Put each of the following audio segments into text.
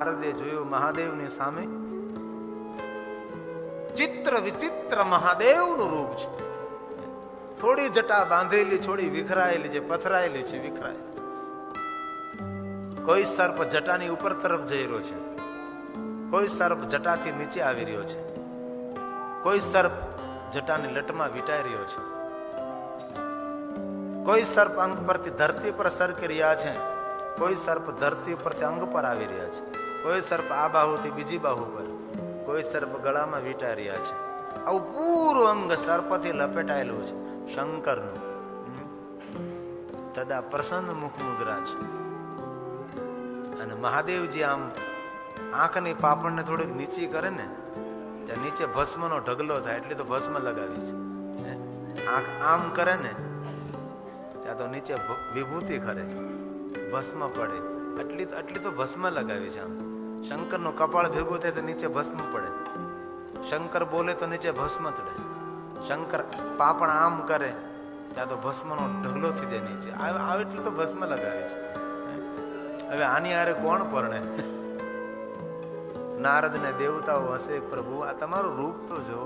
નારદે જોયું મહાદેવની સામે ચિત્ર વિચિત્ર મહાદેવનું રૂપ છે. થોડી જટા બાંધેલી, થોડી વિખરાયેલી છે, પથરાયેલી છે, વિખરાયેલી. કોઈ સર્પ જટાની ઉપર તરફ જઈ રહ્યો છે, કોઈ સર્પ જટાથી નીચે આવી રહ્યો છે, કોઈ સર્પ જટાની લટમાં વીંટાઈ રહ્યો છે, કોઈ સર્પ અંગ પરથી ધરતી પર સરકી રહ્યા છે, કોઈ સર્પ ધરતી પરથી અંગ પર આવી રહ્યા છે, કોઈ સર્પ આ બાહુથી બીજી બાહુ પર, કોઈ સર્પ ગળામાં વીંટાઈ રહ્યા છે. આવું પૂરું અંગ સર્પથી લપેટાયેલું છે શંકરનું. તદા પ્રસન્ન મુખ મુદ્રા છે. અને મહાદેવજી આમ આંખની પાપણને થોડીક નીચી કરે ને, ત્યાં નીચે ભસ્મનો ઢગલો થાય એટલે તો ભસ્મ લગાવી છે. આંખ આમ કરે ને ત્યાં તો નીચે વિભૂતિ ખરે, ભસ્મ પડે, આટલી તો ભસ્મ લગાવી છે. આમ શંકરનું કપાળ ભેગું થાય તો નીચે ભસ્મ પડે, શંકર બોલે તો નીચે ભસ્મ ચડે, શંકર પાપણ આમ કરે ત્યાં તો ભસ્મનો ઢગલો થઈ જાય નીચે. આવે એટલું તો ભસ્મ લગાવે છે. હવે આની હારે કોણ પરણે? નારદ ને દેવતાઓ હશે, પ્રભુ આ તમારું રૂપ તો જો,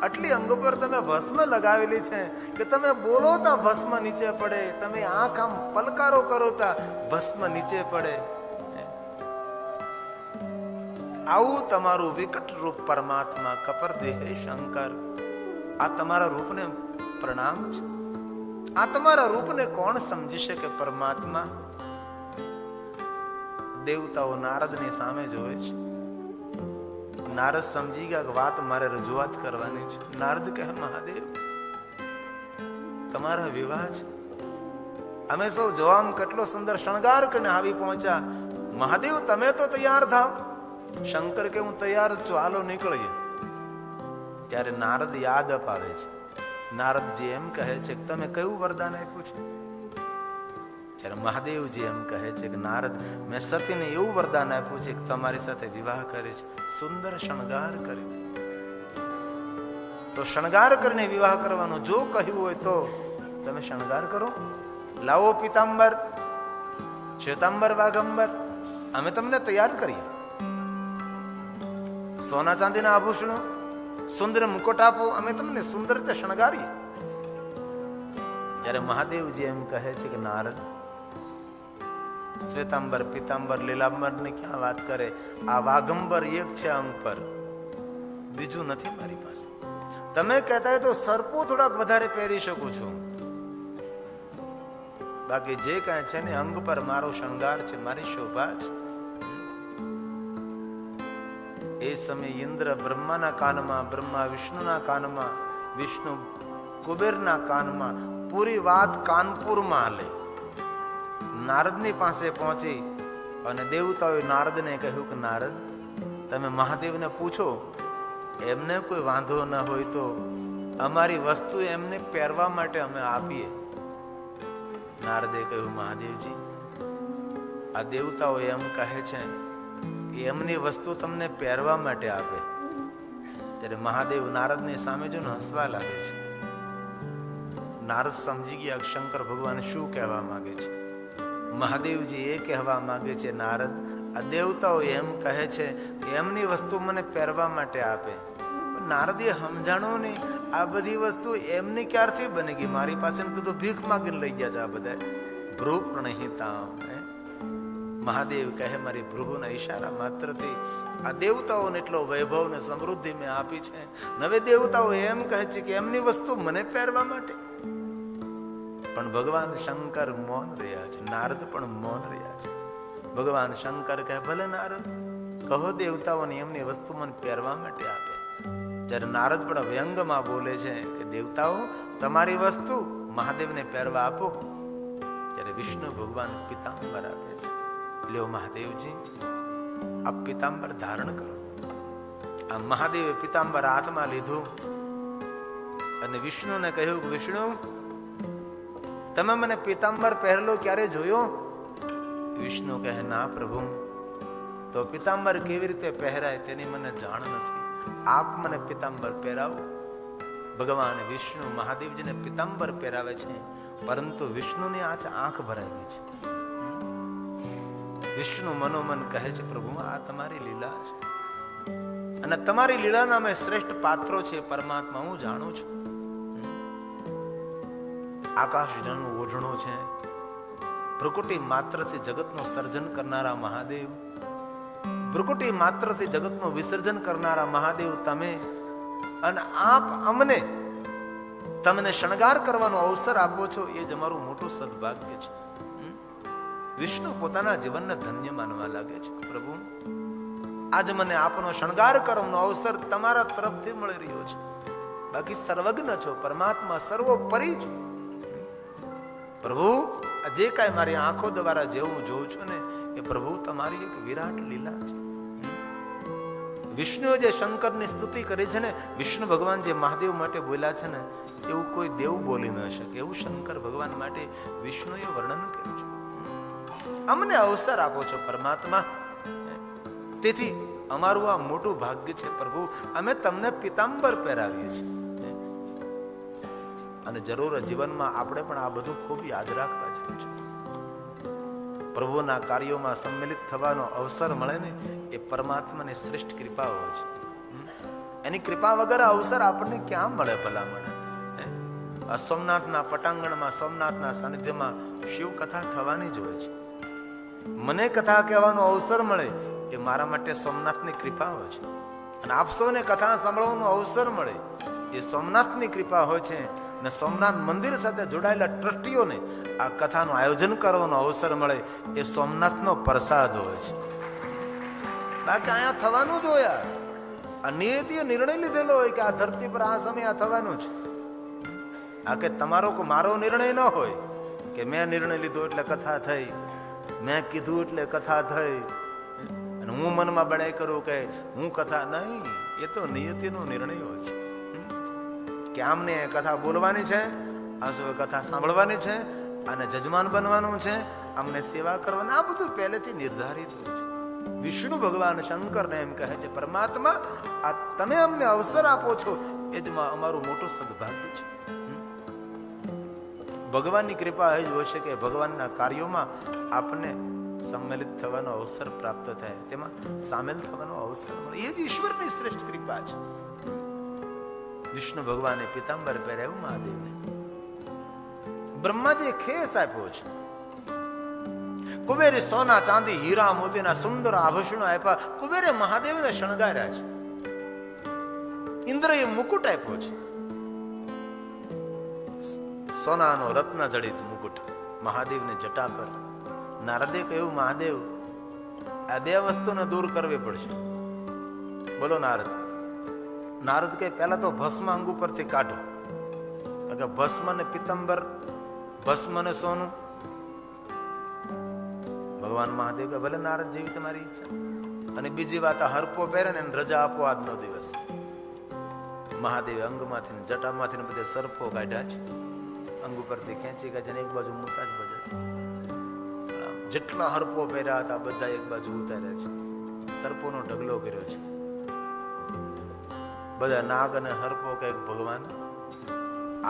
આટલી અંગ પર તમે ભસ્મ લગાવેલી છે કે તમે બોલો તા ભસ્મ નીચે પડે, તમે આંખ આમ પલકારો કરો તા ભસ્મ નીચે પડે. આવું તમારું વિકટ રૂપ પરમાત્મા કપર દેહે શંકર. આ તમારા રૂપને પ્રણામ છે. આ તમારા રૂપને કોણ સમજી શકે પરમાત્મા? દેવતાઓ નારદની સામે જોવે છે. નારદ સમજી ગયા કે વાત મારે રજૂઆત કરવાની છે. નારદ કહે, મહાદેવ તમારા વિવાહ છે, અમે સૌ જોવામાં કેટલો સુંદર શણગાર કરીને આવી પહોંચ્યા. મહાદેવ તમે તો તૈયાર થાવ. શંકર કે હું તૈયાર છું, હાલો નીકળીએ. ત્યારે નારદ યાદ અપાવે છે. નારદજી એમ કહે છે કે તમે કયું વરદાન આપ્યું છે? ત્યારે મહાદેવજી એમ કહે છે કે નારદ, મેં સતીને એવું વરદાન આપ્યું છે કે તમારી સાથે વિવાહ કરીશ, સુંદર શણગાર કરી. તો શણગાર કરીને વિવાહ કરવાનો જો કહ્યું હોય તો તમે શણગાર કરો. લાવો પીતાંબર, શ્વેતાંબર, વાઘંબર, અમે તમને તૈયાર કરીએ. સોના ચાંદીના આભૂષણો, સુંદર મુકુટ આપો, અમે તમને સુંદર રીતે શણગારીએ. જ્યારે મહાદેવજી એમ કહે છે કે નારદ, શ્વેતાંબર, પીતાંબર, લીલાંબર ની ક્યાં વાત કરે? આ વાઘંબર એક છે અંગ પર, બીજું નથી મારી પાસે. તમે કહેતા હોય તો સર્પો થોડાક વધારે પહેરી શકું છું, બાકી જે કઈ છે ને અંગ પર મારો શણગાર છે, મારી શોભા છે. એ સમય ઇન્દ્ર બ્રહ્માના કાનમાં, બ્રહ્મા વિષ્ણુના કાનમાં, વિષ્ણુ કુબેરના કાનમાં, પૂરી વાત કાનપુરમાં હાલે. નારદની પાસે પહોંચી અને દેવતાઓએ નારદને કહ્યું કે નારદ, તમે મહાદેવને પૂછો, એમને કોઈ વાંધો ન હોય તો અમારી વસ્તુ એમને પહેરવા માટે અમે આપીએ. નારદે કહ્યું, મહાદેવજી આ દેવતાઓ એમ કહે છે કે એમની વસ્તુ તમને પહેરવા માટે આપે. ત્યારે મહાદેવ નારદની સામે જોઈને હસવા લાગે છે. નારદ સમજી ગયા શંકર ભગવાન શું કહેવા માંગે છે. મહાદેવજી એ કહેવા માંગે છે, નારદ આ દેવતાઓ એમ કહે છે કે એમની વસ્તુ મને પહેરવા માટે આપે. નારદે સમજાણો નહીં, આ બધી વસ્તુ એમની ક્યારથી બની ગઈ? મારી પાસે તો ભીખ માગીને લઈ ગયા છે આ બધા. ભ્રૂ પ્રણહિતા. મહાદેવ કહે, મારી ભ્રૂના ઈશારા માત્રથી આ દેવતાઓને એટલો વૈભવ ને સમૃદ્ધિ મેં આપી છે. હવે દેવતાઓ એમ કહે છે કે એમની વસ્તુ મને પહેરવા માટે. પણ ભગવાન શંકર મૌન રહ્યા છે, નારદ પણ મૌન રહ્યા છે. ભગવાન શંકર કહે, ભલે નારદ કહો દેવતાઓને એમની વસ્તુ મને પહેરવા માટે આપે. જ્યારે નારદ પણ વ્યંગમાં બોલે છે કે દેવતાઓ તમારી વસ્તુ મહાદેવને પહેરવા આપો. ત્યારે વિષ્ણુ ભગવાન પિતાંબર આપે છે. લ્યો મહાદેવજી આ પિતાંબર ધારણ કરો. આ મહાદેવે પિતાંબર હાથમાં લીધું અને વિષ્ણુને કહ્યું કે વિષ્ણુ તમે મને પિતાંબર પહેરેલો ક્યારે જોયો? વિષ્ણુ કહે, ના પ્રભુ, તો પિતાંબર કેવી રીતે પહેરાય તેની મને જાણ નથી, આપ મને પિતાંબર પહેરાવો. ભગવાન વિષ્ણુ મહાદેવજીને પિતાંબર પહેરાવે છે, પરંતુ વિષ્ણુની આંખ ભરાઈ ગઈ છે. વિષ્ણુ મનોમન કહે છે, પ્રભુ આ તમારી લીલા છે અને તમારી લીલાના અમે શ્રેષ્ઠ પાત્રો છે પરમાત્મા, હું જાણું છું. આકાશ જળનું ઓઢણું છે, ભ્રુકુટી માત્રથી જગતનું સર્જન કરનારા મહાદેવ, ભ્રુકુટી માત્રથી જગતનું વિસર્જન કરનારા મહાદેવ તમે, અને આપ અમને તમને શણગાર કરવાનો અવસર આપો છો, એ જ અમારું મોટું સદભાગ્ય છે. વિષ્ણુ પોતાના જીવનને ધન્ય માનવા લાગે છે. પ્રભુ આજ મને આપનો શણગાર કરવાનો અવસર તમારા તરફથી મળી રહ્યો છે. બાકી સર્વજ્ઞ છો, પરમાત્મા સર્વોપરી છો. પ્રભુ જે કાંઈ મારી આંખો દ્વારા જેવું જોઉં છું ને એ પ્રભુ તમારી એક વિરાટ લીલા છે. વિષ્ણુએ જે શંકરની સ્તુતિ કરી છે ને, વિષ્ણુ ભગવાન જે મહાદેવ માટે બોલ્યા છે ને, એવું કોઈ દેવ બોલી ન શકે, એવું શંકર ભગવાન માટે વિષ્ણુએ વર્ણન કર્યું છે. અમને અવસર આપો છો પરમાત્મા, તેથી અમારું આ મોટું ભાગ્ય છે પ્રભુ. અમે તમને પિતાંબર પહેરાવીએ છીએ અને જરૂર જીવનમાં આપણે પણ આ બધું ખૂબ યાદ રાખવા જેવું છે. પ્રભુના કાર્યોમાં સંમેલિત થવાનો અવસર મળે ને, એ પરમાત્માની શ્રેષ્ઠ કૃપા હોય છે. એની કૃપા વગર અવસર આપણને ક્યાં મળે ભલા મળે? સોમનાથના પટાંગણમાં, સોમનાથના સાનિધ્યમાં શિવ કથા થવાની જ હોય છે. મને કથા કહેવાનો અવસર મળે એ મારા માટે સોમનાથની કૃપા હોય છે, અને આપ સૌને કથા સાંભળવાનો અવસર મળે એ સોમનાથની કૃપા હોય છે. અને સોમનાથ મંદિર સાથે જોડાયેલા ટ્રસ્ટીઓને આ કથાનું આયોજન કરવાનો અવસર મળે એ સોમનાથનો પ્રસાદ હોય છે. બાકી અહીંયા થવાનું જ હોય. આ નિયતિએ નિર્ણય લીધેલો હોય કે આ ધરતી પર આ સમય આ થવાનું છે. આ કે તમારો મારો નિર્ણય ન હોય કે મેં નિર્ણય લીધો એટલે કથા થઈ, મેં કીધું એટલે કથા થઈ, અને હું મનમાં બડાઈ કરું કે હું કથા નહીં. એ તો નિયતિનો નિર્ણય હોય છે કે આમને કથા બોલવાની છે, આ સૌ કથા સાંભળવાની છે, અને જજમાન બનવાનું છે, અમને સેવા કરવાની. આ બધું પહેલેથી નિર્ધારિત હોય છે. વિષ્ણુ ભગવાન શંકરને એમ કહે છે, પરમાત્મા આ તમે અમને અવસર આપો છો એ જ અમારું મોટું સદભાગ્ય છે. ભગવાનની કૃપા એ જ હોય છે કે ભગવાનના કાર્યોમાં આપણને સંમેલિત થવાનો અવસર પ્રાપ્ત થાય, તેમાં સામેલ થવાનો અવસર મળે. એ જ ઈશ્વરની શ્રેષ્ઠ કૃપા છે. વિષ્ણુ ભગવાને પિતાંબર પહેરાવ્યું મહાદેવને. બ્રહ્માજીએ ખેસ આપ્યો છે. કુબેરે સોના ચાંદી હીરા મોતીના સુંદર આભૂષણો આપ્યા. કુબેરે મહાદેવને શણગાર્યા છે. ઇન્દ્રએ મુકુટ આપ્યો છે, સોનાનો રત્ન જડિત મુકુટ મહાદેવને જટા પર. નારદે કહ્યું, મહાદેવ આ બે વસ્તુને દૂર કરવી પડશે. બોલો નારદ. નારદ કહે, પહેલા તો ભસ્મ અંગ ઉપરથી કાઢો. ભસ્મ ને પિત્તંબર, ભસ્મ ને સોનું. ભગવાન મહાદેવ કે ભલે નારદ જેવી તમારી ઈચ્છા. અને બીજી વાત, આ હરપો પહેરે ને રજા આપો આજનો દિવસ. મહાદેવે અંગમાંથી જટામાંથી બધે સરપો કાઢ્યા છે, અંગ ઉપરથી ખેંચી કાઢે, એક બાજુ મોટા જ બધા છે. જેટલા હરપો પહેર્યા હતા બધા એક બાજુ ઉતાર્યા છે. સરપોનો ઢગલો કર્યો છે. બધા નાગ અને હરપો કે ભગવાન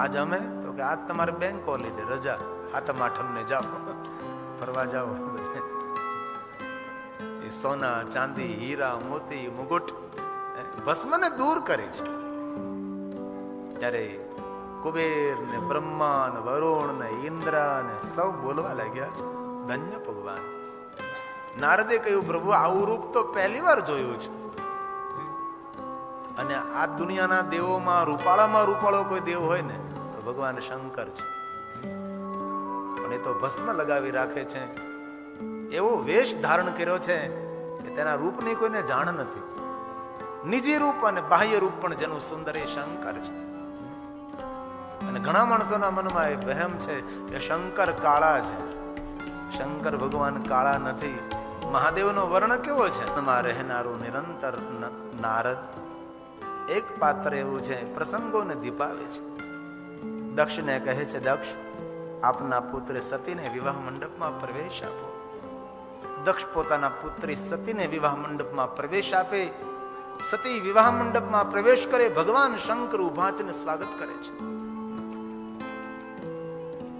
આજ અમે તો કે આજ તમારે બેંક હોલિડે, રજા, હાથમ આઠમ ને જાઓ, ફરવા જાઓ. એ સોના ચાંદી હીરા મોતી મુગુટ ભસ્મને દૂર કરી છે. ત્યારે કુબેર ને બ્રહ્મા ને વરુણ ને ઇન્દ્ર ને સૌ બોલવા લાગ્યા છે, ધન્ય ભગવાન. નારદે કહ્યું, પ્રભુ આવું રૂપ તો પહેલી વાર જોયું છે. અને આ દુનિયાના દેવોમાં રૂપાળામાં રૂપાળો કોઈ દેવ હોય ને તો ભગવાન શંકર છે. પણ એ તો ભસ્મ લગાવી રાખે છે, એવો વેશ ધારણ કર્યો છે કે તેના રૂપની કોઈને જાણ નથી. નિજી રૂપ અને બાહ્ય રૂપ પણ જેનું સુંદર એ શંકર છે. અને ઘણા માણસોના મનમાં એ વહેમ છે કે શંકર કાળા છે. શંકર ભગવાન કાળા નથી. મહાદેવનો વર્ણ કેવો છે? રહેનારું નિરંતર નારદ એક પાત્ર એવું છે, પ્રસંગોને દીપાવે છે. દક્ષને કહે છે, દક્ષ આપના પુત્રી સતીને વિવાહ મંડપમાં પ્રવેશ આપો. દક્ષ પોતાના પુત્રી સતીને વિવાહ મંડપમાં પ્રવેશ આપે. સતી વિવાહ મંડપમાં પ્રવેશ કરે, ભગવાન શંકર ઉભા થઈને સ્વાગત કરે છે.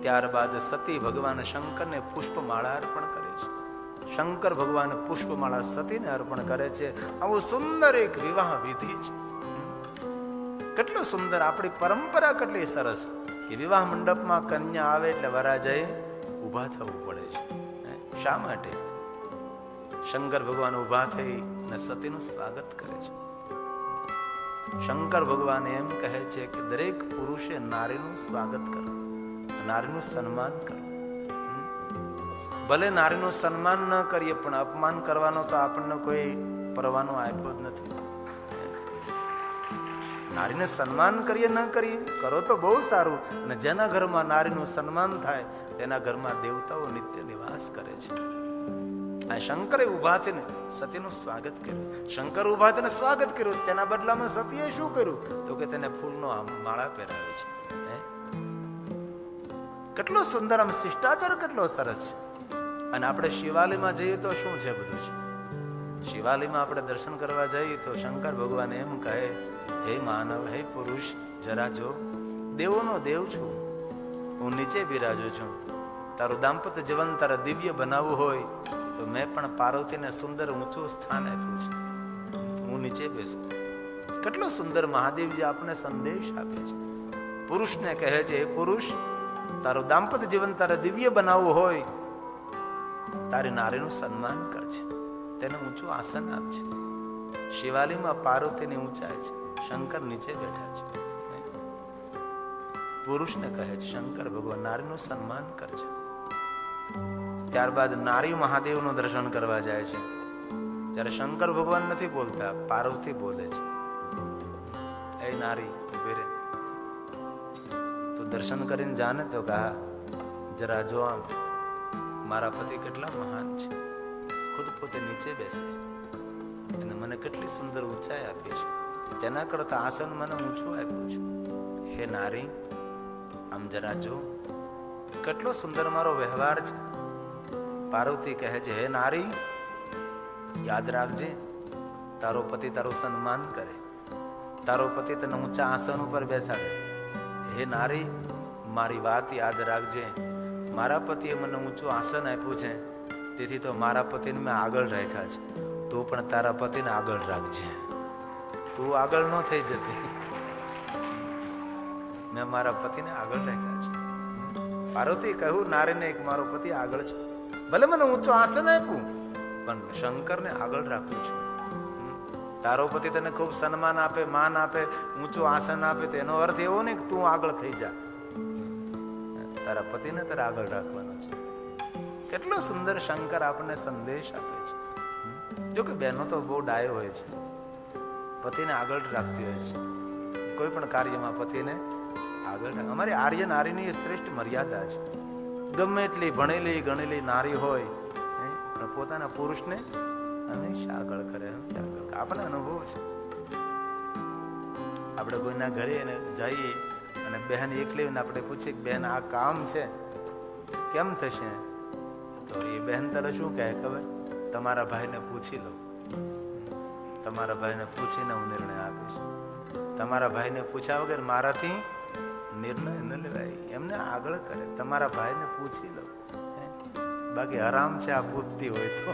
ત્યારબાદ સતી ભગવાન શંકરને પુષ્પમાળા અર્પણ કરે છે. શંકર ભગવાન પુષ્પમાળા સતીને અર્પણ કરે છે. આવું સુંદર એક વિવાહ વિધિ છે. કેટલું સુંદર આપણી પરંપરા, કેટલી સરસ કે વિવાહ મંડપમાં કન્યા આવે એટલે વરાજાએ ઊભા થવું પડે છે. શા માટે? શંકર ભગવાન ઊભા થઈ ને સતીનું સ્વાગત કરે છે. શંકર ભગવાન એમ કહે છે કે દરેક પુરુષે નારીનું સ્વાગત કરવું, નારીનું સન્માન કરવું. ભલે નારીનું સન્માન ન કરીએ પણ અપમાન કરવાનો તો આપણને કોઈ પરવાનો આપ્યો જ નથી. નારીને સન્માન કરીએ ન કરીએ, કરો તો બહુ સારું. અને જેના ઘરમાં નારીનું સન્માન થાય તેના ઘરમાં દેવતાઓ નિત્ય નિવાસ કરે છે. આ શંકરે ઉભા થઈને સતીનું સ્વાગત કર્યું. શંકર ઉભા થઈને સ્વાગત કર્યું, તેના બદલામાં સતીએ શું કર્યું? તો કે તેને ફૂલનો માળા પહેરાવે છે. કેટલો સુંદર, આમ શિષ્ટાચાર કેટલો સરસ છે. અને આપણે શિવાલયમાં જઈએ તો શું છે બધું છે. શિવાલયમાં આપણે દર્શન કરવા જઈએ તો શંકર ભગવાન એમ કહે, હે માનવ, હે પુરુષ, જરા જો, દેવોનો દેવ છું, હું નીચે બિરાજુ છું. તારું દાંપત્ય જીવન તારા દિવ્ય બનાવવું હોય તો મેં પણ પાર્વતીને સુંદર ઊંચું સ્થાન આપ્યું છે, હું નીચે બેસું. કેટલો સુંદર મહાદેવજી આપણને સંદેશ આપે છે. પુરુષને કહે છે, હે પુરુષ, તારું દાંપત્ય જીવન તારા દિવ્ય બનાવવું હોય તારી નારીનું સન્માન કરજે, તેને ઊંચું આસન આપજે. શિવાલયમાં પાર્વતીની ઊંચાઈ છે, શંકર નીચે બેઠા છે. પુરુષને કહે છે શંકર ભગવાન નારીનું સન્માન કરજે. ત્યારબાદ નારી મહાદેવનું દર્શન કરવા જાય છે. ત્યારે શંકર ભગવાન નથી બોલતા, પાર્વતી બોલે છે, એ નારી ઉભી રે, તું દર્શન કરીને જાને તો કહા જરા જો, આમ મારા પતિ કેટલા મહાન છે, ખુદ પોતે નીચે બેસે અને મને કેટલી સુંદર ઊંચાઈ આપી છે, તેના કરતા આસન મને ઊંચું આપ્યું છે. હે નારી, આમ જરા જો, કેટલો સુંદર મારો વ્યવહાર છે. પાર્વતી કહે છે, હે નારી, યાદ રાખજે, તારો પતિ તારું સન્માન કરે, તારો પતિ તને ઊંચા આસન ઉપર બેસાડે. હે નારી, મારી વાત યાદ રાખજે, મારા પતિએ મને ઊંચું આસન આપ્યું છે, તેથી તો મારા પતિને મેં આગળ રાખ્યા છે. તું પણ તારા પતિને આગળ રાખજે, તું આગળ ન થઈ જતી, મેં મારા પતિને આગળ રાખ્યા છે. પાર્વતી કહ્યું નારીને, એક મારો પતિ આગળ છે, ભલે મને ઊંચું આસન આપ્યું પણ શંકરને આગળ રાખું છું. તારો પતિ તને ખૂબ સન્માન આપે, માન આપે, ઊંચું આસન આપે, તેનો અર્થ એવો નહીં કે તું આગળ થઈ જા, તારા પતિને તારે આગળ રાખવાનો છે. કેટલો સુંદર શંકર આપણને સંદેશ આપે છે. જો કે બહેનો તો બહુ ડાયો હોય છે, પતિને આગળ રાખતી હોય છે, કોઈ પણ કાર્યમાં પતિને આગળ રાખ. અમારી આર્ય નારીની એ શ્રેષ્ઠ મર્યાદા છે. ગમે એટલી ભણેલી ગણેલી નારી હોય પણ પોતાના પુરુષને હંમેશા આગળ કરે, આપણને અનુભવ છે. આપણે કોઈના ઘરે જઈએ અને બહેન એકલી આપણે પૂછીએ કે બહેન આ કામ છે કેમ થશે, તો એ બહેન તારે શું કહે ખબર? તમારા ભાઈને પૂછી લો, તમારા ભાઈને પૂછીને હું નિર્ણય આપીશ. તમારા ભાઈને પૂછ્યા વગર મારાથી નિર્ણય ન લેવાય, એમને આગળ કરે. તમારા ભાઈને પૂછી લો, બાકી હરામ છે આ પૂછતી હોય તો.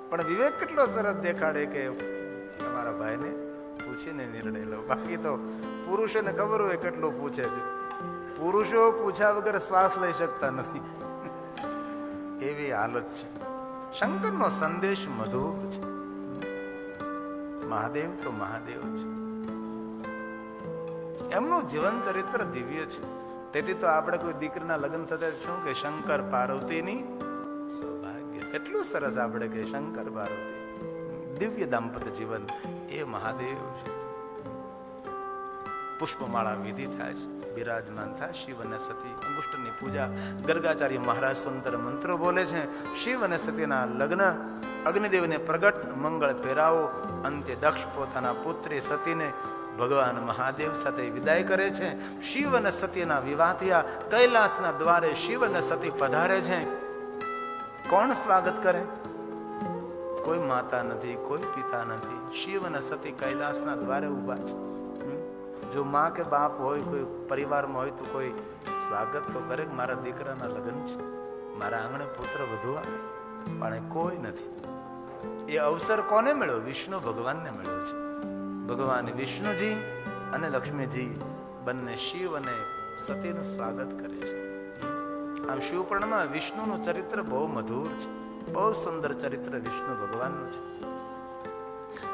પણ વિવેક કેટલો સરસ દેખાડે કે તમારા ભાઈને પૂછીને નિર્ણય લો. બાકી તો પુરુષોને ખબર હોય કેટલો પૂછે છે. પુરુષો પૂછ્યા વગર શ્વાસ લઈ શકતા નથી, એવી હાલત છે. શંકરનો સંદેશ મધુર છે. મહાદેવ તો મહાદેવ છે, એમનું જીવન ચરિત્ર દિવ્ય છે. તેથી તો આપણે કોઈ દીકરીના લગ્ન થતા શું કે શંકર પાર્વતીની સૌભાગ્ય. કેટલું સરસ આપણે કે શંકર પાર્વતી દિવ્ય દાંપત્ય જીવન એ મહાદેવ છે. પુષ્પમાળા વિધિ થાય છે, બિરાજમાન થાય શિવ અને સતી. અંગુષ્ઠની પૂજા, ગર્ગાચાર્ય મહારાજ સુંદર મંત્રો બોલે છે. શિવ અને સતીના લગ્ન, અગ્નિદેવને પ્રગટ મંગળ પહેરાવો. અંતે દક્ષ પોતાના પુત્રી સતીને ભગવાન મહાદેવ સાથે વિદાય કરે છે. શિવ અને સતીના વિવાહ થયા. કૈલાસના દ્વારે શિવ અને સતી પધારે છે. કોણ સ્વાગત કરે? કોઈ માતા નથી, કોઈ પિતા નથી. શિવ અને સતી કૈલાસના દ્વારે ઉભા છે. જો માં કે બાપ હોય, કોઈ પરિવારમાં હોય તો કોઈ સ્વાગત તો કરે, મારા દીકરાના લગ્ન છે. મારા આંગણે પુત્ર વધુ આવે, પણ કોઈ નથી. એ અવસર કોને મળ્યો? વિષ્ણુ ભગવાનને મળ્યો છે. ભગવાન વિષ્ણુજી અને લક્ષ્મીજી બંને શિવ અને સતીનું સ્વાગત કરે છે. આમ શિવપુરાણમાં વિષ્ણુનું ચરિત્ર બહુ મધુર છે, બહુ સુંદર ચરિત્ર વિષ્ણુ ભગવાનનું છે.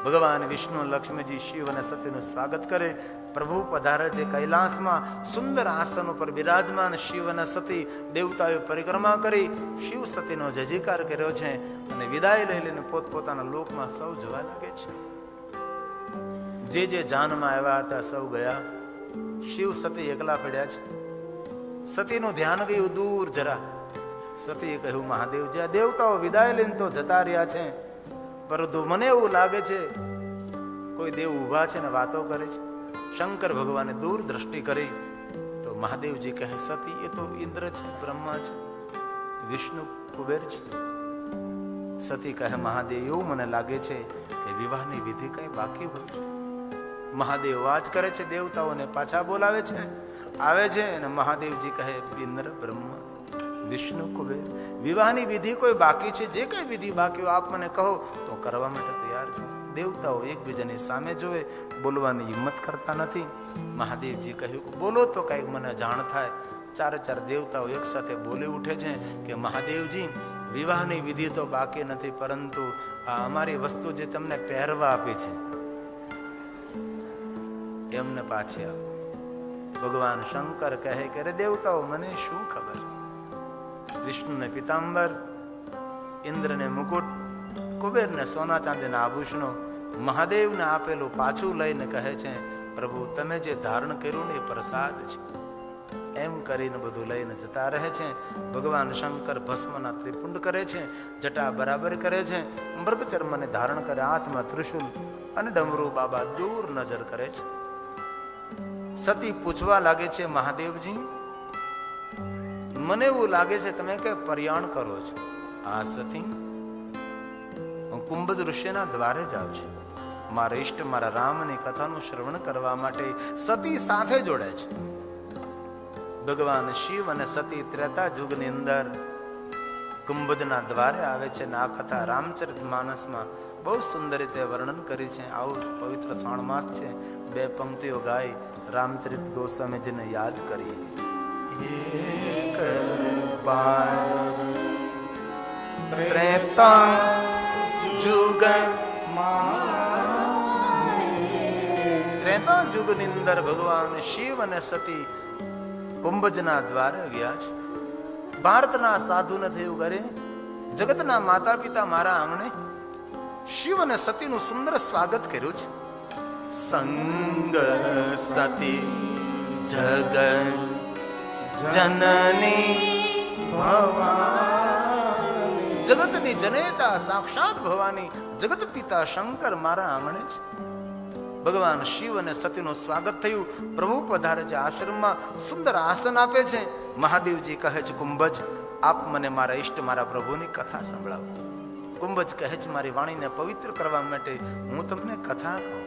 ભગવાન વિષ્ણુ લક્ષ્મીજી શિવ અને સતીનું સ્વાગત કરે. પ્રભુ પધારે છે કૈલાસમાં, સુંદર આસન ઉપર બિરાજમાન શિવ અને સતી દેવતાઓએ પરિક્રમા કરી શિવ સતીનો જય જયકાર કર્યો છે અને વિદાય લઈ લઈને પોતપોતાના લોકમાં સૌ જવા લાગે છે. જે જાનમાં આવ્યા હતા સૌ ગયા, શિવ સતી એકલા પડ્યા છે. સતીનું ધ્યાન ગયું દૂર જરા. સતીએ કહ્યું, મહાદેવજી, આ દેવતાઓ વિદાય લઈને તો જતા રહ્યા છે, પરંતુ મને એવું લાગે છે કોઈ દેવ ઉભા છે ને વાતો કરે છે. શંકર ભગવાને દૂર દ્રષ્ટિ કરી તો મહાદેવજી કહે, સતી, એ તો ઇન્દ્ર છે, બ્રહ્મા છે, વિષ્ણુ કુબેર છે. સતી કહે, મહાદેવ, એવું મને લાગે છે કે વિવાહની વિધિ કઈ બાકી હોય છે. મહાદેવ વાજ કરે છે, દેવતાઓને પાછા બોલાવે છે, આવે છે અને મહાદેવજી કહે, ઇન્દ્ર, બ્રહ્મા, વિષ્ણુ, કુબેર, વિવાહની વિધિ કોઈ બાકી છે? જે કઈ વિધિ બાકી આપ મને કહો તો કરવા માટે તૈયાર છું. દેવતાઓ એકબીજાની સામે જોવે, બોલવાની હિંમત કરતા નથી. મહાદેવજી કહ્યું, બોલો તો કઈક મને જાણ થાય. ચારે દેવતાઓ એક સાથે બોલી ઉઠે છે કે મહાદેવજી, વિવાહની વિધિ તો બાકી નથી, પરંતુ આ અમારી વસ્તુ જે તમને પહેરવા આપી છે એમને પાછી આપો. ભગવાન શંકર કહે કે રે દેવતાઓ, મને શું ખબર? વિષ્ણુને પિતાંબર, ઇન્દ્રને મુકુટ, કુબેરને સોના ચાંદીના આભૂષણો, મહાદેવને આપેલું પાછું લઈને કહે છે, પ્રભુ, તમે જે ધારણ કર્યું ને એ પ્રસાદ છે. એમ કરીને બધું લઈને જતા રહે છે. ભગવાન શંકર ભસ્મના ત્રિપુંડ કરે છે, જટા બરાબર કરે છે, મૃગચર્મને ધારણ કરે, હાથમાં ત્રિશુલ અને ડમરૂ બાબા દૂર નજર કરે છે. સતી પૂછવા લાગે છે, મહાદેવજી, મને એવું લાગે છે તમે કઈ પર્યાણ કરો છો. આ સતી, હું કુંભજ ઋષિના દ્વારે જાઉં છું. મારા ઈષ્ટ મારા રામની કથાનું શ્રવણ કરવા માટે સતી સાથે જોડાય છે. ભગવાન શિવ અને સતી ત્રેતા યુગની અંદર કુંભજના દ્વારે આવે છે અને આ કથા રામચરિત માનસમાં બહુ સુંદર રીતે વર્ણન કરી છે. આવું પવિત્ર શ્રાવણ માસ છે, 2 પંક્તિઓ ગાઈ રામચરિત ગોસ્વામીજીને યાદ કરીએ. ત્રેતા યુગની અંદર ભગવાન શિવ અને સતી કુંભજના દ્વારે ગયા છે. ભારતના સાધુને થયું, કરે જગતના માતા પિતા મારા આંગણે શિવ અને સતીનું સુંદર સ્વાગત કર્યું છે. સંગ સતી જગત જનની ભવાની, જગતની જનેતા સાક્ષાત ભવાની, જગત પિતા શંકર મારા આંગણે છે. ભગવાન શિવ અને સતીનું સ્વાગત થયું. પ્રભુ પધારે છે આશ્રમમાં, સુંદર આસન આપે છે. મહાદેવજી કહે છે, કુંભજ, આપ મને મારા ઈષ્ટ મારા પ્રભુની કથા સંભળાવો. કુંભજ કહે છે, મારી વાણીને પવિત્ર કરવા માટે હું તમને કથા કહું.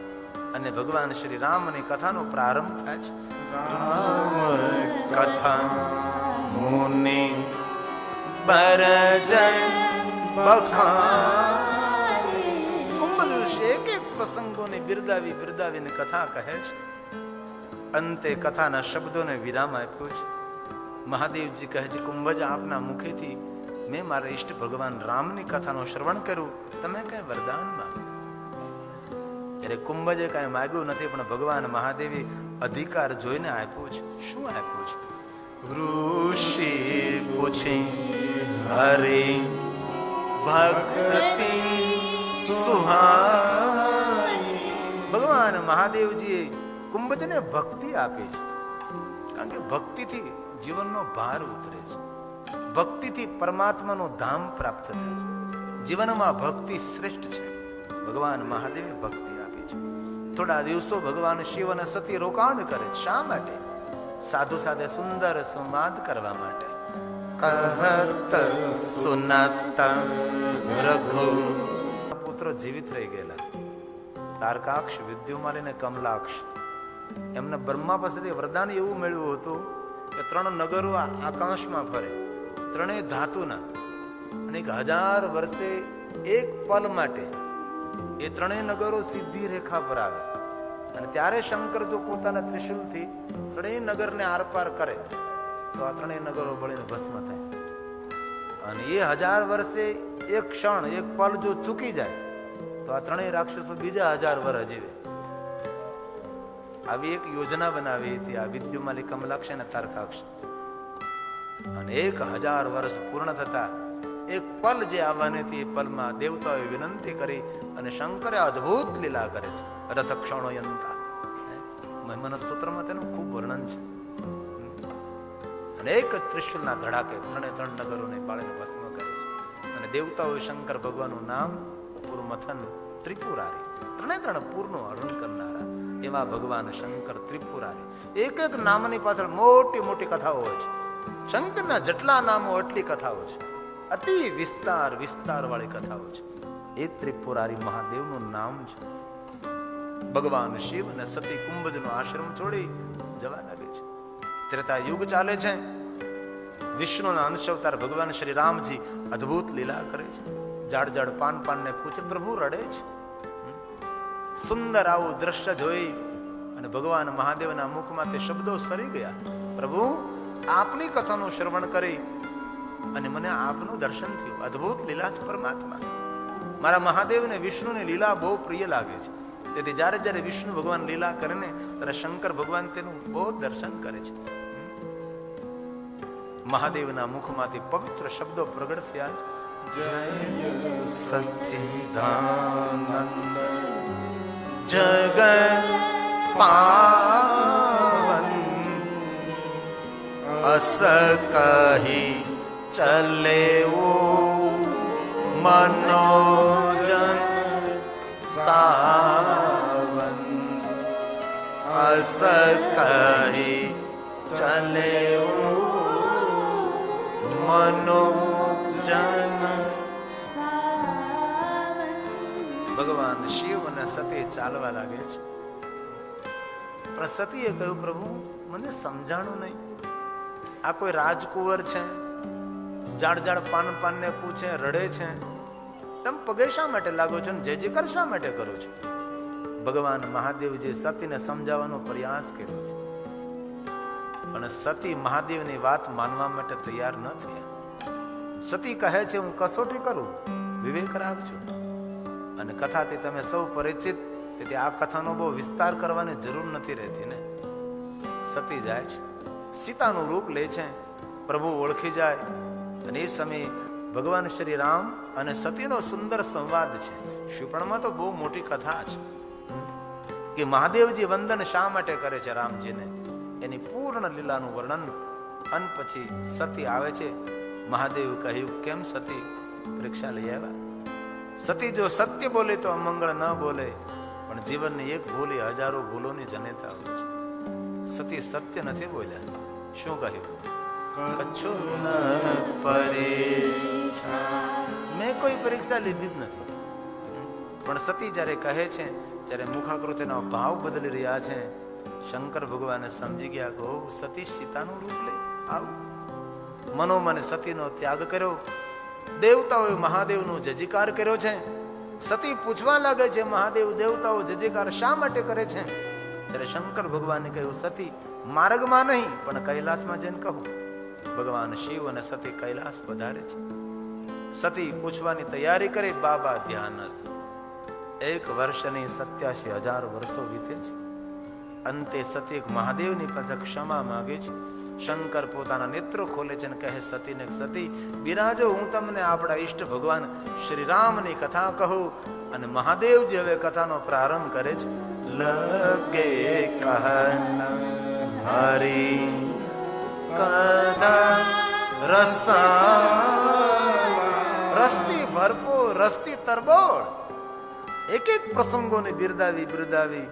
અને ભગવાન શ્રી રામની કથાનો પ્રારંભ થાય છે. રામ કથા મુનિ બરજન બખાની. કુંભજ ઋષિ એક પ્રસંગોને બિરદાવીને કથા કહે છે. અંતે કથાના શબ્દોને વિરામ આપ્યો છે. મહાદેવજી કહે છે, કુંભજ, આપના મુખેથી મેં મારા ઈષ્ટ ભગવાન રામની કથાનું શ્રવણ કર્યું, તમે કઈ વરદાન માંગ્યું? ત્યારે કુંભજે કઈ માંગ્યું નથી, પણ ભગવાન મહાદેવે અધિકાર જોઈને આપ્યું છે. શું આપ્યું છે? ઋષિ પૂછી હરે ભક્તિ સુહાઈ. ભગવાન મહાદેવજીએ કુંભજને ભક્તિ આપી છે, કારણ કે ભક્તિથી જીવનનો ભાર ઉતરે છે, ભક્તિથી પરમાત્માનું ધામ પ્રાપ્ત થાય છે. જીવનમાં ભક્તિ શ્રેષ્ઠ છે. ભગવાન મહાદેવે ભક્તિ આપી છે. થોડા દિવસો ભગવાન શિવ અને સતી રોકાણ કરે. શા માટે? સાધુ સાથે સુંદર સંવાદ કરવા માટે. કહત સુનત રઘુ, પુત્રો જીવિત રહી ગયેલા. તારકાક્ષ, વિદ્યુમાલી અને કમલાક્ષ. એમને બ્રહ્મા પાસેથી વરદાન એવું મળ્યું હતું કે 3 નગરો આકાશમાં ફરે, ત્રણેય ધાતુના, અને 1000 વર્ષે એક પલ માટે એ ત્રણેય નગરો સીધી રેખા પર આવે. અને ત્યારે શંકર જો પોતાના ત્રિશુલથી ત્રણેય નગરને આરપાર કરે તો આ ત્રણેય નગરો બળીને ભસ્મ થાય. અને એ 1000 વર્ષે એક ક્ષણ, એક પલ જો ચૂકી જાય તો આ ત્રણેય રાક્ષસો બીજા 1000 વર્ષ જીવે. આવી એક યોજના બનાવી હતી આ વિદ્યુમાલી, કમલાક્ષ અને તારકાક્ષ. અને 1000 વર્ષ પૂર્ણ થતા એક પલ જે આવવાની હતી એ પલમાં દેવતાઓએ વિનંતી કરી અને શંકરે અદ્ભુત લીલા કરે છે. રથ ક્ષણો યંતા, મહિમાના સ્તોત્રમાં તેનું ખૂબ વર્ણન છે. અને એક ત્રિશુલના ધડાકે ત્રણ નગરોને બાળીને ભસ્મ કરે છે. અને દેવતાઓએ શંકર ભગવાનનું નામ પુરમથન ત્રિપુરારી, ત્રણ પૂરનું હરણ કરનારા એવા ભગવાન શંકર ત્રિપુરારી. એક એક નામની પાછળ મોટી મોટી કથાઓ હોય છે. શંકરના જેટલા નામો એટલી કથાઓ છે. અતિ વિસ્તાર વાળી કથાઓ છે. એ ત્રિપુરારી મહાદેવનું નામ છે. ભગવાન શિવ અને સતી કુંભજનો આશ્રમ છોડી જવા લાગે છે. ત્રેતા યુગ ચાલે છે. વિષ્ણુના અંશ અવતાર ભગવાન શ્રી રામજી અદ્ભુત લીલા કરે છે. જાડ પાનને પૂછે, પ્રભુ રડે છે. સુંદર આવું દ્રશ્ય જોઈ અને ભગવાન મહાદેવના મુખમાં તે શબ્દો સરી ગયા, પ્રભુ આપની કથાનું શ્રવણ કરી અને મને આપનું દર્શન થયું. અદ્ભુત લીલા છે પરમાત્મા. મારા મહાદેવને વિષ્ણુની લીલા બહુ પ્રિય લાગે છે. તેથી જ્યારે વિષ્ણુ ભગવાન લીલા કરે ને ત્યારે શંકર ભગવાન તેનું બહુ દર્શન કરે છે. મહાદેવના મુખમાંથી પવિત્ર શબ્દો પ્રગટ થયા છે. જય સચ્ચિદાનંદ જગત પાવન અસ કહી ચલે મનોજન સાવન અસ કહી ચલે મનોજન. ભગવાન શિવ અને સતી ચાલવા લાગે છે. પણ સતીએ કહ્યું, પ્રભુ મને સમજાણું નહીં. આ કોઈ રાજકુંવર છે, જાડ પાનને પૂછે, રડે છે. તમે પગે શા માટે લાગો છો, જય જયકાર શા માટે કરો છો? ભગવાન મહાદેવજી સતીને સમજાવવાનો પ્રયાસ કર્યો છે. પણ સતી મહાદેવની વાત માનવા માટે તૈયાર ન થયા. સતી કહે છે, હું કસોટી કરું, વિવેક રાખજો. અને કથાથી તમે સૌ પરિચિત, તેથી આ કથાનો બહુ વિસ્તાર કરવાની જરૂર નથી રહેતી ને. સતી જાય છે, સીતાનું રૂપ લે છે, પ્રભુ ઓળખી જાય. અને એ સમયે ભગવાન શ્રી રામ અને સતીનો સુંદર સંવાદ છે. શિવપુરાણમાં તો બહુ મોટી કથા છે કે મહાદેવજી વંદન શા માટે કરે છે રામજીને, એની પૂર્ણ લીલાનું વર્ણન. અને પછી સતી આવે છે. મહાદેવ કહ્યું, કેમ સતી પરીક્ષા લઈ આવ્યા? સતી જો સત્ય બોલે તો અમંગળ ન બોલે, પણ જીવનની એક ભૂલ એ હજારો ભૂલોની જનેતા હોય છે. સતી સત્ય નથી બોલ્યા. શું કહ્યું? મેં કોઈ પરીક્ષા લીધી જ નથી. પણ સતી જયારે કહે છે, ત્યારે મુખાકૃતિનો ભાવ બદલી રહ્યા છે. શંકર ભગવાને સમજી ગયા કે સતી સીતાનું રૂપ લે આવ. મનોમન સતીનો ત્યાગ કર્યો. દેવતાઓએ મહાદેવનો જયજયકાર કર્યો છે. સતી પૂછવા લાગે છે, મહાદેવ દેવતાઓ જયજયકાર શા માટે કરે છે? ત્યારે શંકર ભગવાને કહ્યું, સતી માર્ગમાં નહીં પણ કૈલાસમાં જઈને કહું. ભગવાન શિવ અને સતી કૈલાસ પધારે છે. સતી પૂછવાની તૈયારી કરે, બાબા ધ્યાનસ્થ. 1 વર્ષની 87,000 વર્ષો વીતે છે. અંતે સતી મહાદેવની પાસે ક્ષમા માંગે છે. શંકર પોતાના નેત્રો ખોલે છે અને કહે સતીને, સતી બિરાજો, હું તમને આપણા ઈષ્ટ ભગવાન શ્રી રામની કથા કહું. અને મહાદેવજી હવે કથાનો પ્રારંભ કરે છે. લગે કહન હરી કથા રસથી ભરપૂર, રસથી તરબોળ એક પ્રસંગોને બિરદાવી.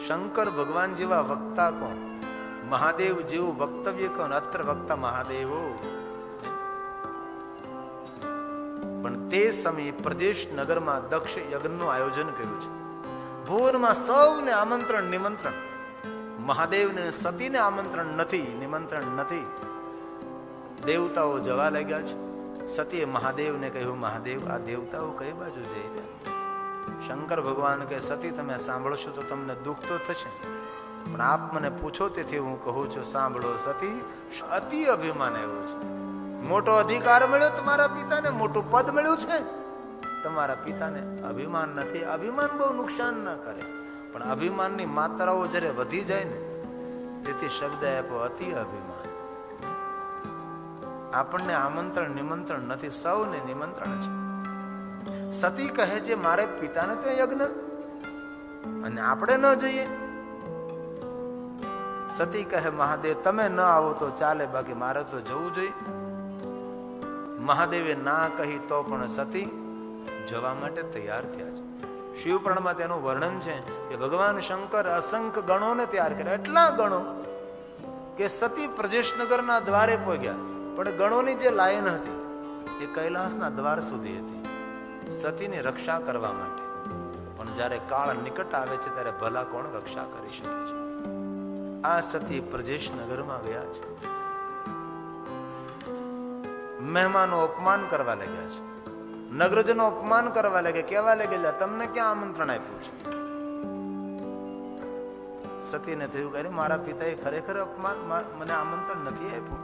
શંકર ભગવાન જેવા વક્તા કોણ? મહાદેવ જેવું વક્તવ્ય કોણ? અત્ર વક્તા મહાદેવો. પણ તે સમયે પ્રદેશ નગરમાં દક્ષ યજ્ઞનું આયોજન કર્યું છે. ભુવનમાં સૌને આમંત્રણ નિમંત્રણ. મહાદેવને સતીને આમંત્રણ નથી, નિમંત્રણ નથી. દેવતાઓ જવા લાગ્યા છે. સતીએ મહાદેવને કહ્યું, મહાદેવ, આ દેવતાઓ કઈ બાજુ જઈ રહ્યા? શંકર ભગવાન કહે, સતી, તમે સાંભળશો તો તમને દુઃખ તો થશે, પણ આપ મને પૂછો તેથી હું કહું છું. સાંભળો સતી, અતિ અભિમાન આવ્યો છે. મોટો અધિકાર મળ્યો તમારા પિતાને, મોટું પદ મળ્યું છે. તમારા પિતાને અભિમાન નથી. અભિમાન બહુ નુકસાન ના કરે, પણ અભિમાનની માત્રાઓ જ્યારે વધી જાય ને, તેથી શબ્દ આપ્યો અતિ અભિમાન. આપણને આમંત્રણ નિમંત્રણ નથી, સૌને નિમંત્રણ છે. સતી કહે છે, મારે પિતાને તો યજ્ઞ અને આપણે ન જઈએ. સતી કહે, મહાદેવ, તમે ન આવો તો ચાલે, બાકી મારે તો જવું જોઈએ. મહાદેવે ના કહી તો પણ સતી જવા માટે તૈયાર થયા છે. શિવપુરાણમાં તેનું વર્ણન છે કે ભગવાન શંકર અસંખ્ય ગણોને તૈયાર કર્યા, એટલા ગણો કે સતી પ્રજેશનગરના દ્વારે પહોંચ્યા, પણ ગણોની જે લાઈન હતી એ કૈલાસના દ્વાર સુધી હતી, સતીની રક્ષા કરવા માટે. પણ જ્યારે કાળ નિકટ આવે છે ત્યારે ભલા કોણ રક્ષા કરી શકે છે? આ સતી પ્રજેશનગરમાં ગયા છે. મહેમાનો અપમાન કરવા લાગ્યા છે, નગરજનો અપમાન કરવા લાગ્યા, કેવા લાગેલા, તમને ક્યાં આમંત્રણ આપ્યું છે? સતીને થયું કે મારા પિતાએ ખરેખર અપમાન, મને આમંત્રણ નથી આપ્યું.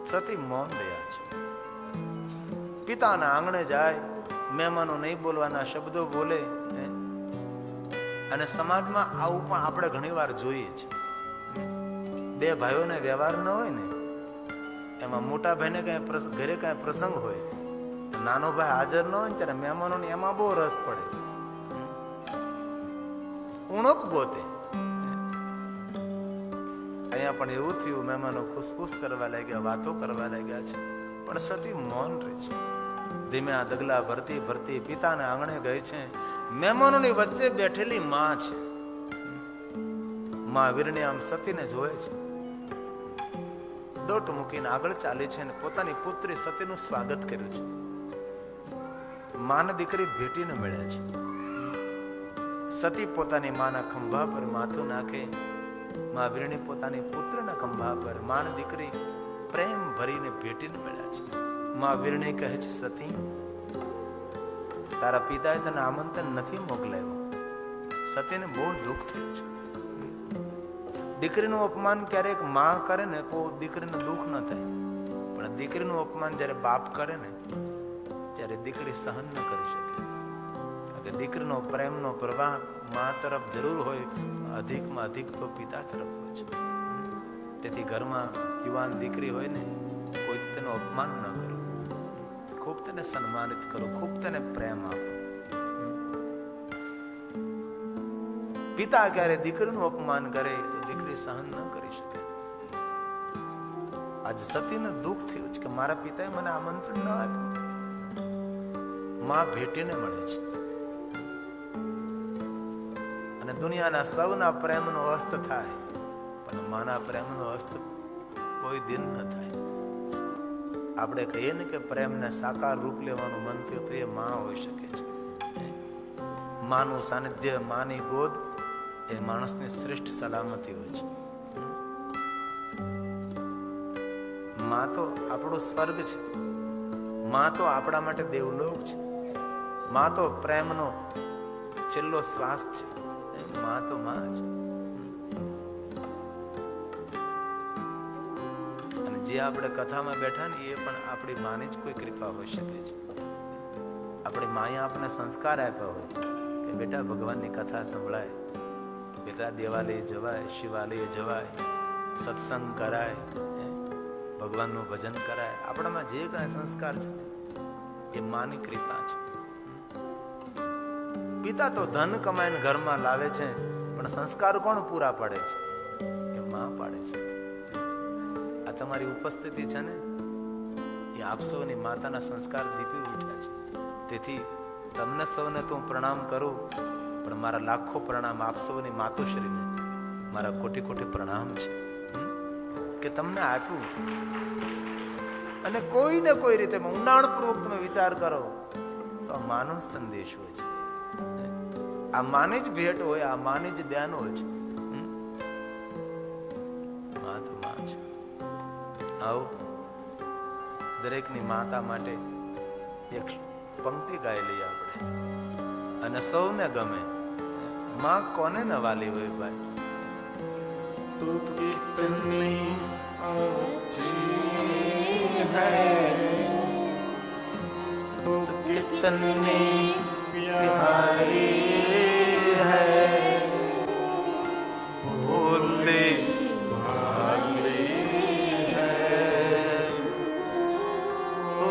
સતી મૌન રહ્યા છે. પિતાના આંગણે જાય, મહેમાનો નહીં બોલવાના શબ્દો બોલે. અને સમાજમાં આવું પણ આપણે ઘણી વાર જોઈએ છે. બે ભાઈઓને વ્યવહાર ન હોય ને, એમાં મોટા ભાઈને કઈ ઘરે કઈ પ્રસંગ હોય, નાનો ભાઈ હાજર ન હોય ને ત્યારે મહેમાનોને એમાં બહુ રસ પડે, ઉણપ ગોતે. અહીંયા પણ એવું થયું, મહેમાનો ખુશફુસ કરવા લાગ્યા, વાતો કરવા લાગ્યા છે, પણ સતી મૌન રહે છે. ધીમે આ ડગલા ભરતી ભરતી પિતાના આંગણે ગઈ છે. મહેમાનોની વચ્ચે બેઠેલી માં છે. માં વીરણી આમ સતીને જોવે છે, દોટ મૂકીને આગળ ચાલે છે અને પોતાની પુત્રી સતીનું સ્વાગત કર્યું છે. માને દીકરી ભેટીને મળ્યા છે. સતી પોતાની માના ખંભા પર માથું નાખે, માં વીરણી પોતાની પુત્રના ખંભા પર, માને દીકરી પ્રેમ ભરીને ભેટીને મળ્યા છે. માં વીરણી કહે છે, સતી, તારા પિતાએ તને આમંત્રણ નથી મોકલાયું. સતીને બહુ દુઃખ થયું છે. દીકરીનું અપમાન ક્યારેક માં કરે ને તો દીકરીને દુઃખ ન થાય, પણ દીકરીનું અપમાન જ્યારે બાપ કરે ને ત્યારે દીકરી સહન ન કરી શકે. કે દીકરીનો પ્રેમનો પ્રવાહ માં તરફ જરૂર હોય, અધિકમાં અધિક તો પિતા તરફ હોય છે. તેથી ઘરમાં યુવાન દીકરી હોય ને, કોઈ તેનું અપમાન ન કરો, ખૂબ તેને સન્માનિત કરો, ખૂબ તેને પ્રેમ આપો. પિતા ક્યારે દીકરીનું અપમાન કરે તો દીકરી સહન ન કરી શકે. આજે સતીને દુઃખ થયું છે કે મારા પિતાએ મને આમંત્રણ ન આપ્યું. માં ભેટીને મળે છે અને દુનિયાના સૌના પ્રેમનો અસ્ત થાય, પણ માના પ્રેમનો અસ્ત કોઈ દિન ન થાય. આપણે કહીએ ને કે પ્રેમને સાકાર રૂપ લેવાનું મન થયું તો એ માં હોઈ શકે છે. માનું સાનિધ્ય, માની ગોદ એ માણસની શ્રેષ્ઠ સલામતી હોય છે. માં તો આપણું સ્વર્ગ છે. માં તો આપણા માટે દેવલોક છે. માં તો પ્રેમનો છેલ્લો શ્વાસ છે. માં તો માં છે. અને જે આપણે કથામાં બેઠા ને એ પણ આપણી માની જ કોઈ કૃપા હોઈ શકે છે. આપણી માએ આપણને સંસ્કાર આપ્યા હોય કે બેટા ભગવાનની કથા સંભળાય, બેટા દેવાલય જવાય, શિવાલય જવાય, સત્સંગ કરાય, ભગવાનનું ભજન કરાય. આપણામાં જે કાંઈ સંસ્કાર છે એ માની કૃપા છે. પિતા તો ધન કમાઈને ઘરમાં લાવે છે, પણ સંસ્કાર કોણ પૂરા પાડે છે? એ માં પાડે છે. આ તમારી ઉપસ્થિતિ છે ને, એ આપ સૌની માતાના સંસ્કાર દીપી ઉઠ્યા છે. તેથી તમને સૌને તો હું પ્રણામ કરું, પણ મારા લાખો પ્રણામ આપ સૌની માતુશ્રીને મારા કોટી કોટી પ્રણામ છે કે તમને આપ્યું. અને કોઈ ને કોઈ રીતે ઊંડાણપૂર્વક તમે વિચાર કરો તો આ માનો સંદેશ હોય છે. આ માની જ ભેટ હોય, આ માની જ ધ્યાન હોય છે. માં તો માં છે. આવો દરેકની માતા માટે એક પંક્તિ ગાઈ લઈએ આપણે, અને સૌને ગમે. માં કોને ન વાલી હોય ભાઈ? तू कितनी अच्छी है, तू कितनी प्यारी है, भोले भाली है ओ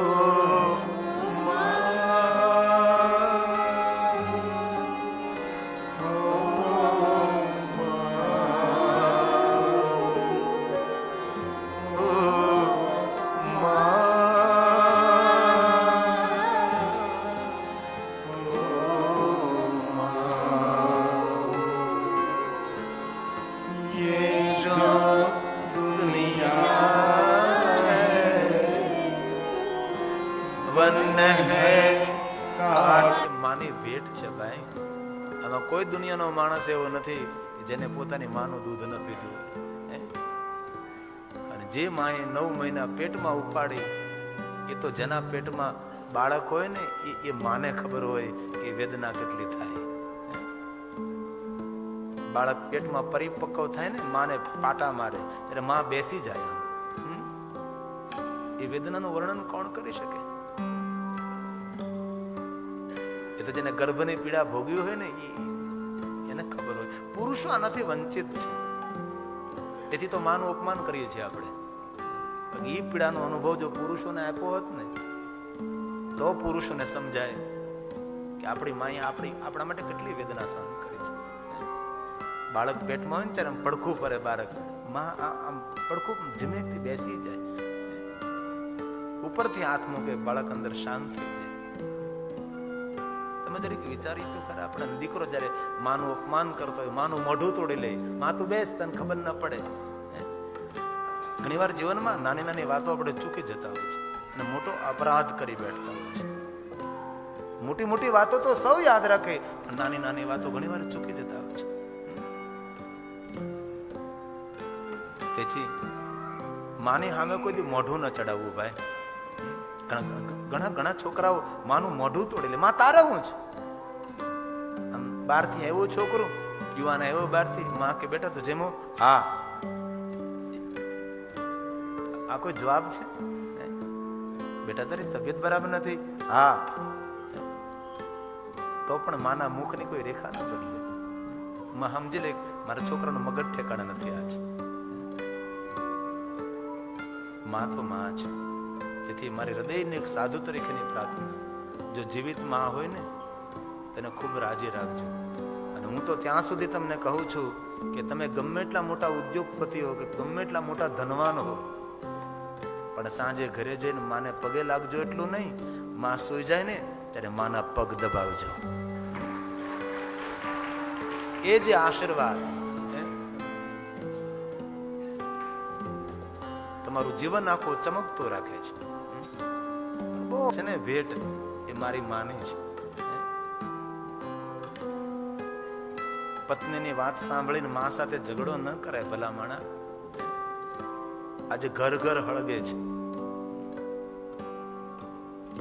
માની ભેટ છે ભાઈ. આમાં કોઈ દુનિયાનો માણસ એવો નથી જેને પોતાની માનું દૂધ ન પીધું હોય. અને જે માએ 9 મહિના પેટમાં ઉપાડી, એ તો જેના પેટમાં બાળક હોય ને એ માને ખબર હોય કે વેદના કેટલી થાય. બાળક પેટમાં પરિપક્વ થાય ને, માને પાટા મારે ત્યારે માં બેસી જાય. એ વેદનાનું વર્ણન કોણ કરી શકે? એ તો જેને ગર્ભની પીડા ભોગવી હોય ને એને ખબર હોય. પુરુષો આનાથી વંચિત છે. તેથી તો માનું અપમાન કરીએ છીએ આપણે. એ પીડાનો અનુભવ જો પુરુષોને આપ્યો હોત ને તો પુરુષોને સમજાય કે આપણી માએ આપણા માટે કેટલી વેદના સહન કરી છે. બાળક પેટમાં હોય ને ત્યારે પડખું પડે બાળક, માં આમ પડખું ધીમેથી બેસી જાય, ઉપરથી હાથ મૂકે, બાળક અંદર શાંત થઈ જાય. તમે જરીક વિચારી તો ખરા, આપણા દીકરો જયારે માનું અપમાન કરતો હોય, માનું મોઢું તોડી લે, માં તું બેસ, તને ખબર ન પડે. ઘણી વાર જીવનમાં નાની નાની વાતો આપણે ચૂકી જતા હોય છે અને મોટો અપરાધ કરી બેઠતા હોય છે. મોટી મોટી વાતો તો સૌ યાદ રાખે, પણ નાની નાની વાતો ઘણી વાર ચૂકી જતા હોય છે. તેથી માની સામે કોઈ દી મોઢું ન ચડાવવું ભાઈ. ઘણા છોકરાઓ માનું મોઢું તોડી લે, માં તારે હું છે. બહારથી આવ્યો છોકરો, યુવાન આવ્યો બહારથી, માં કે બેટા તું જેમો, હા, આ કોઈ જવાબ છે? બેટા તારી તબિયત બરાબર નથી, હા, તો પણ માના મુખની કોઈ રેખા ન બદલે. માં સમજી લે મારા છોકરાનું મગજ ઠેકાણે નથી. આજ માં તો માં છે. તેથી મારી હૃદયની એક સાધુ તરીકેની પ્રાર્થના, જો જીવિત માં હોય ને તેને ખૂબ રાજી રાખજો. અને હું તો ત્યાં સુધી તમને કહું છું કે તમે ગમે એટલા મોટા ઉદ્યોગપતિ હો કે ગમે એટલા મોટા ધનવાન હો, પણ સાંજે ઘરે જઈને માને પગે લાગજો એટલું નહીં, માં સૂઈ જાય ને ત્યારે માના પગ દબાવજો. એ જે આશીર્વાદ તમારું જીવન આખું ચમકતું રાખે છે. છે ને ભેટ એ મારી માની છે. પત્નીની વાત સાંભળીને મા સાથે ઝઘડો ન કરાય ભલા માણા. આજે ઘર ઘર હળગે છે.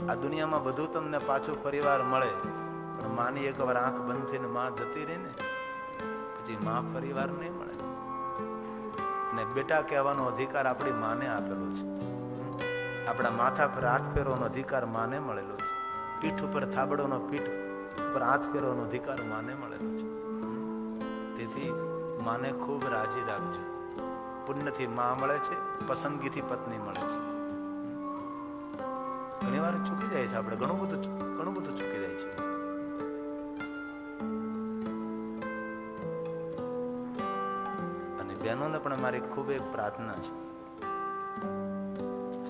આ દુનિયામાં બધું તમને પાછું પરિવાર મળે, પણ માની એકવાર આંખ બંધ થઈને માં જતી રહી ને પછી માં પરિવાર નહીં મળે. અને બેટા કહેવાનો અધિકાર આપણી માને આપેલો છે. આપણા માથા પર હાથ ફેરવાનો અધિકાર માને મળેલો છે. પીઠ ઉપર થાબડોનો, પીઠ ઉપર હાથ ફેરવાનો અધિકાર માને મળેલો છે. તેથી માને ખૂબ રાજી રાખજો. પુણ્યથી માં મળે છે, પસંદગીથી પત્ની મળે છે. ઘણી વાર ચૂકી જાય છે આપણે, ઘણું બધું ચૂકી જાય છે. અને બહેનોને પણ મારી ખૂબ એક પ્રાર્થના છે,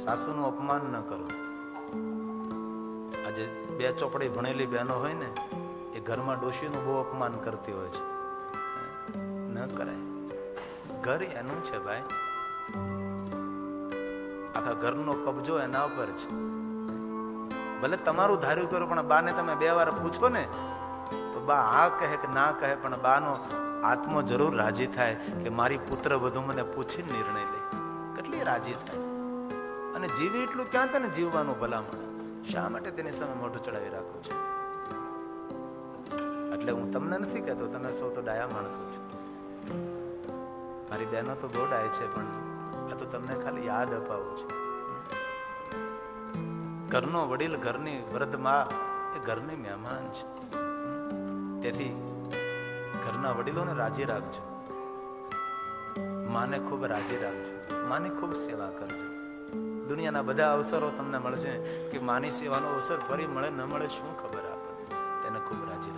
સાસુનું અપમાન ન કરો. આજે 2 ચોપડી ભણેલી બહેનો હોય ને એ ઘરમાં ડોશીનું બહુ અપમાન કરતી હોય છે. ન કરાય. ઘર એનું છે ભાઈ. આખા ઘરનો કબજો એના ઉપર છે. ભલે તમારું ધાર્યું કરો, પણ બાને તમે 2 વાર પૂછો ને તો બા હા કહે કે ના કહે, પણ બાનો આત્મો જરૂર રાજી થાય કે મારી પુત્ર વધુ મને પૂછીને નિર્ણય લે. કેટલી રાજી થાય. અને જીવે એટલું ક્યાં તને જીવવાનું ભલામણ? શા માટે તેની સામે મોઢું ચડાવી રાખું છું? એટલે હું તમને નથી કહેતો, તમે સૌ તો ડાયા માણસો છો, મારી બહેનો તો બહુ ડાય છે, પણ આ તો તમને ખાલી યાદ અપાવું છું. ઘરનો વડીલ, ઘરની વૃદ્ધ માં એ ઘરની મહેમાન છે. તેથી ઘરના વડીલોને રાજી રાખજો, માને ખૂબ રાજી રાખજો, માની ખૂબ સેવા કરજો. દુનિયાના બધા અવસરો તમને મળશે કે માની સેવાનો અવસર ફરી મળે ન મળે શું ખબર આપણને, તેને ખૂબ રાજી